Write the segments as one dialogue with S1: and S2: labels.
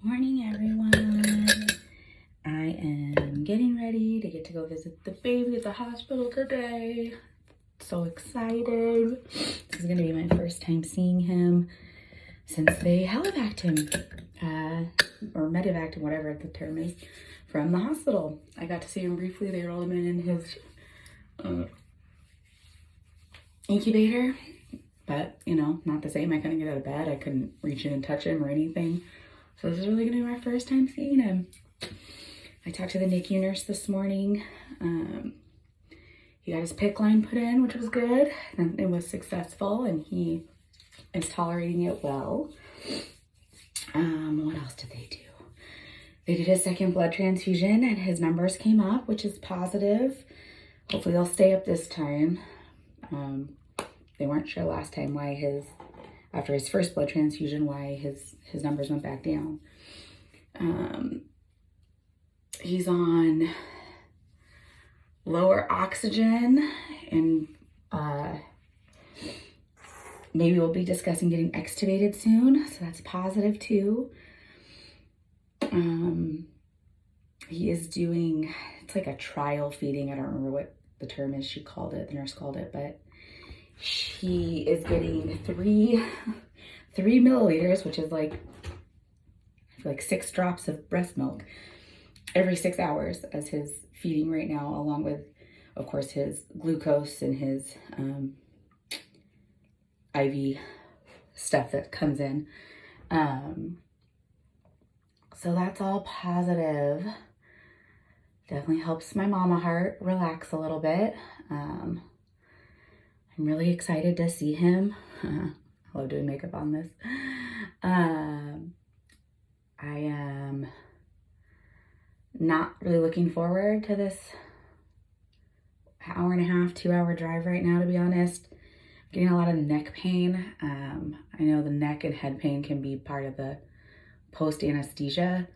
S1: Morning, everyone. I am getting ready to get to go visit the baby at the hospital today. So excited. This is going to be my first time seeing him since they helivaced him, or medevaced him, whatever the term is, from the hospital. I got to see him briefly. They rolled him in his incubator, but, you know, not the same. I couldn't get out of bed. I couldn't reach in and touch him or anything. So this is really gonna be my first time seeing him. I talked to the NICU nurse this morning. He got his PICC line put in, which was good. And it was successful and he is tolerating it well. What else did they do? They did his second blood transfusion and his numbers came up, which is positive. Hopefully they'll stay up this time. They weren't sure last time why after his first blood transfusion, why his numbers went back down. He's on lower oxygen and maybe we'll be discussing getting extubated soon. So that's positive too. He is doing, it's like a trial feeding. I don't remember what the term is the nurse called it, but he is getting three milliliters, which is like 6 drops of breast milk every 6 hours as his feeding right now, along with, of course, his glucose and his IV stuff that comes in. So that's all positive. Definitely helps my mama heart relax a little bit. I'm really excited to see him. I love doing makeup on this. I am not really looking forward to this 1.5 hour, 2 hour drive right now, to be honest. I'm getting a lot of neck pain. I know the neck and head pain can be part of the post-anesthesia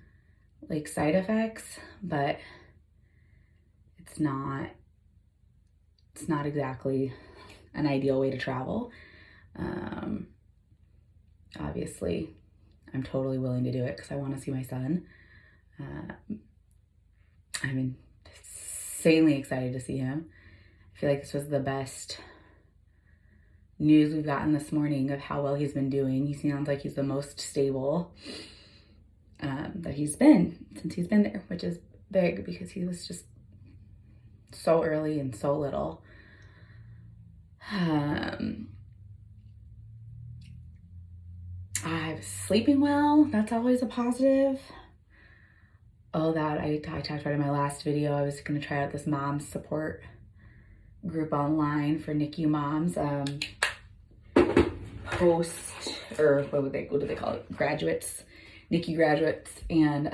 S1: side effects, but it's not exactly an ideal way to travel. Obviously, I'm totally willing to do it because I want to see my son. I'm insanely excited to see him. I feel like this was the best news we've gotten this morning of how well he's been doing. He sounds like he's the most stable that he's been since he's been there, which is big because he was just so early and so little. I'm sleeping well. That's always a positive. Oh, that I talked about in my last video. I was going to try out this mom support group online for NICU moms. What do they call it? Graduates, NICU graduates, and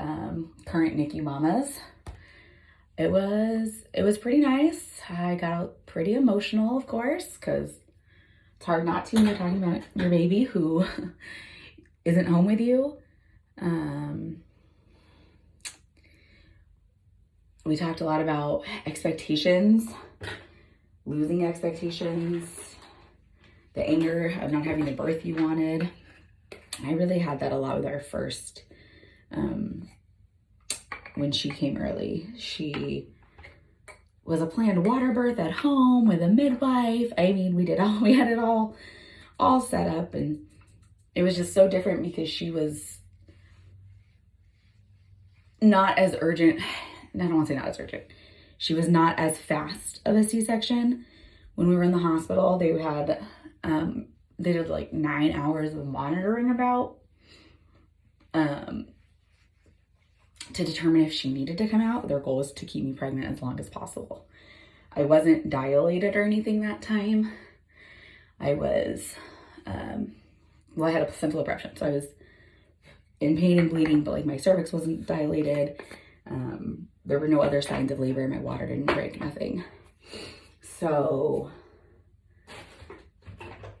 S1: current NICU mamas. It was pretty nice. I got pretty emotional, of course, because it's hard not to when you're talking about your baby who isn't home with you. We talked a lot about expectations, losing expectations, the anger of not having the birth you wanted. I really had that a lot with our first, when she came early. She was a planned water birth at home with a midwife. I mean, we had it all set up, and it was just so different because she was not as urgent. I don't want to say not as urgent. She was not as fast of a C-section. When we were in the hospital, they did 9 hours of monitoring to determine if she needed to come out. Their goal was to keep me pregnant as long as possible. I wasn't dilated or anything that time. I was, I had a placental abruption, so I was in pain and bleeding, but my cervix wasn't dilated. There were no other signs of labor. My water didn't break, nothing. So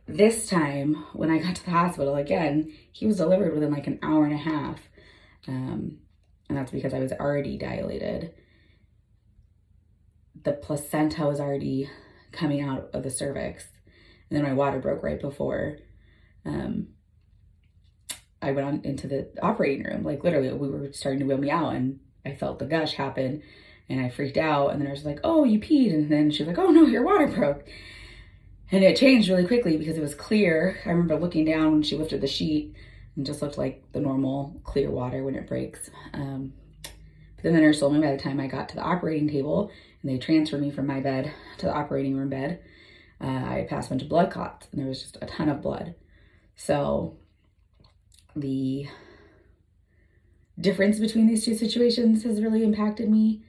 S1: this time when I got to the hospital again, he was delivered within 1.5 hours. And that's because I was already dilated. The placenta was already coming out of the cervix. And then my water broke right before I went on into the operating room. Like literally, we were starting to wheel me out, and I felt the gush happen, and I freaked out. And then I was like, "Oh, you peed," and then she was like, "Oh no, your water broke." And it changed really quickly because it was clear. I remember looking down when she lifted the sheet, and just looked like the normal clear water when it breaks. But then the nurse told me by the time I got to the operating table and they transferred me from my bed to the operating room bed, I passed a bunch of blood clots, and there was just a ton of blood. So the difference between these two situations has really impacted me.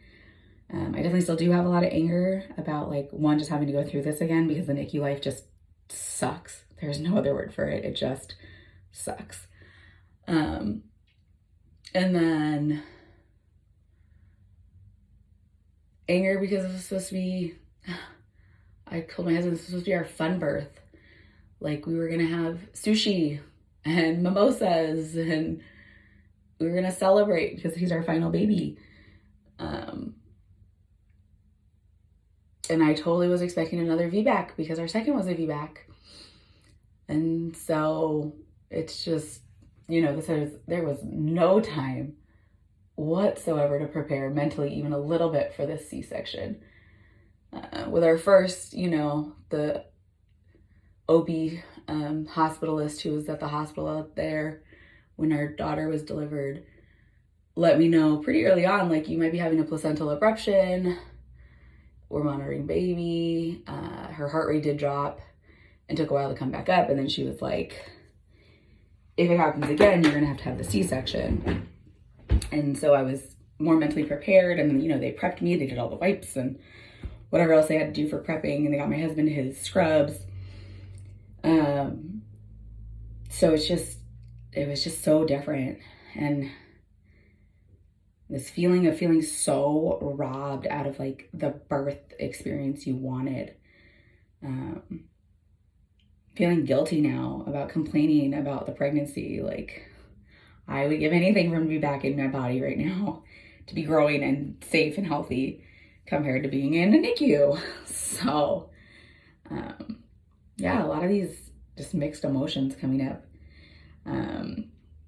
S1: I definitely still do have a lot of anger about, like, one, just having to go through this again, because the NICU life just sucks. There's no other word for it. It just sucks. And then anger because it was supposed to be, I told my husband this was supposed to be our fun birth. Like, we were going to have sushi and mimosas, and we were going to celebrate because he's our final baby. And I totally was expecting another VBAC because our second was a VBAC. And so it's just, there was no time whatsoever to prepare mentally even a little bit for this C-section. With our first, the OB hospitalist who was at the hospital out there when our daughter was delivered let me know pretty early on, like, you might be having a placental abruption. We're monitoring baby. Her heart rate did drop and took a while to come back up. And then she was like, if it happens again, you're going to have the C-section. And so I was more mentally prepared. And then, they prepped me. They did all the wipes and whatever else they had to do for prepping. And they got my husband his scrubs. So it was just so different. And this feeling of feeling so robbed out of, like, the birth experience you wanted. Feeling guilty now about complaining about the pregnancy. Like, I would give anything for him to be back in my body right now, to be growing and safe and healthy, compared to being in a NICU. So, a lot of these just mixed emotions coming up.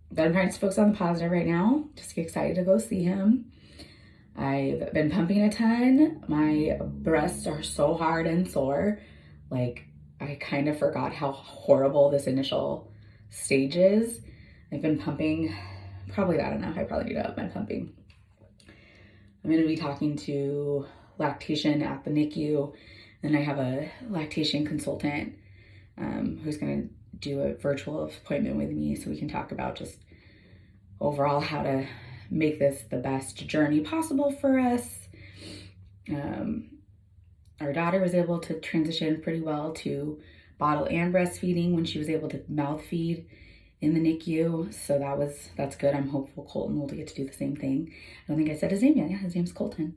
S1: But I'm trying to focus on the positive right now. Just get excited to go see him. I've been pumping a ton. My breasts are so hard and sore. Like, I kind of forgot how horrible this initial stage is. I've been pumping probably not enough. I probably need to up my pumping. I'm going to be talking to lactation at the NICU. And I have a lactation consultant who's going to do a virtual appointment with me so we can talk about just overall how to make this the best journey possible for us. Our daughter was able to transition pretty well to bottle and breastfeeding when she was able to mouth feed in the NICU. So that's good. I'm hopeful Colton will get to do the same thing. I don't think I said his name yet. Yeah, his name's Colton.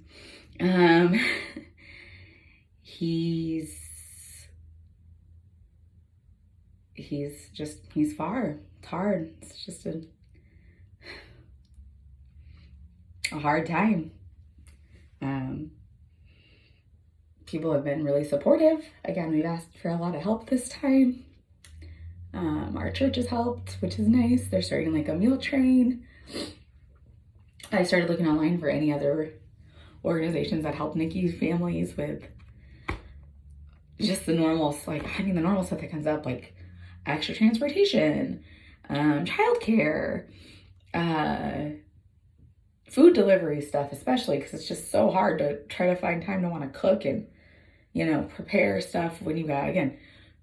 S1: He's far. It's hard. It's just a hard time. People have been really supportive. Again, we've asked for a lot of help this time. Our church has helped, which is nice. They're starting like a meal train. I started looking online for any other organizations that help NICU families with just the normal, the normal stuff that comes up, like extra transportation, childcare, food delivery stuff, especially because it's just so hard to try to find time to want to cook and, prepare stuff when you got, again,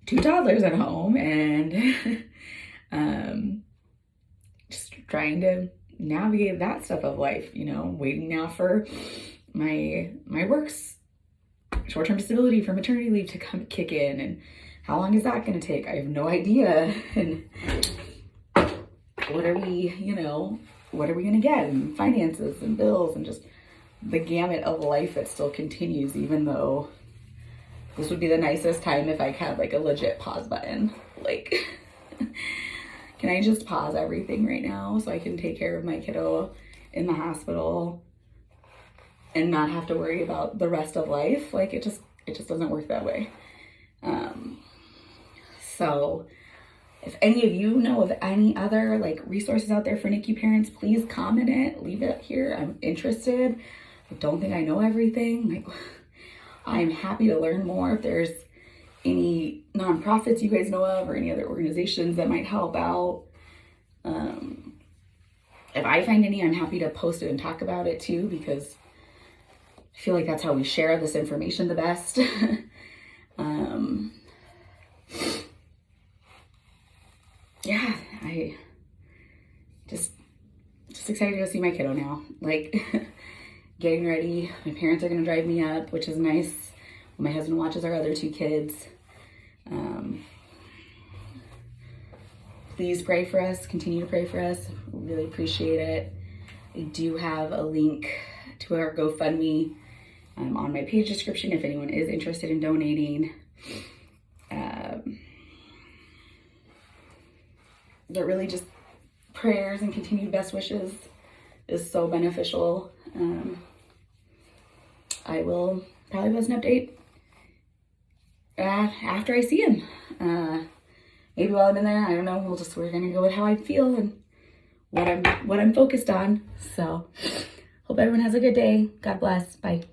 S1: 2 toddlers at home and just trying to navigate that stuff of life, waiting now for my work's short-term disability for maternity leave to come kick in, and how long is that going to take? I have no idea. And what are we going to get, and finances and bills and just the gamut of life that still continues, even though this would be the nicest time if I had like a legit pause button. Like, can I just pause everything right now so I can take care of my kiddo in the hospital and not have to worry about the rest of life? Like, it just doesn't work that way. So if any of you know of any other like resources out there for NICU parents, please comment it, leave it here. I'm interested. I don't think I know everything. Like, I'm happy to learn more. If there's any nonprofits you guys know of or any other organizations that might help out. If I find any, I'm happy to post it and talk about it too, because I feel like that's how we share this information the best. Yeah, I just excited to go see my kiddo now. Like, getting ready. My parents are going to drive me up, which is nice. My husband watches our other two kids. Please pray for us. Continue to pray for us. We really appreciate it. I do have a link to our GoFundMe on my page description if anyone is interested in donating. But really just prayers and continued best wishes is so beneficial. I will probably post an update after I see him. Maybe while I'm in there, I don't know. We're gonna go with how I feel and what I'm focused on. So hope everyone has a good day. God bless. Bye.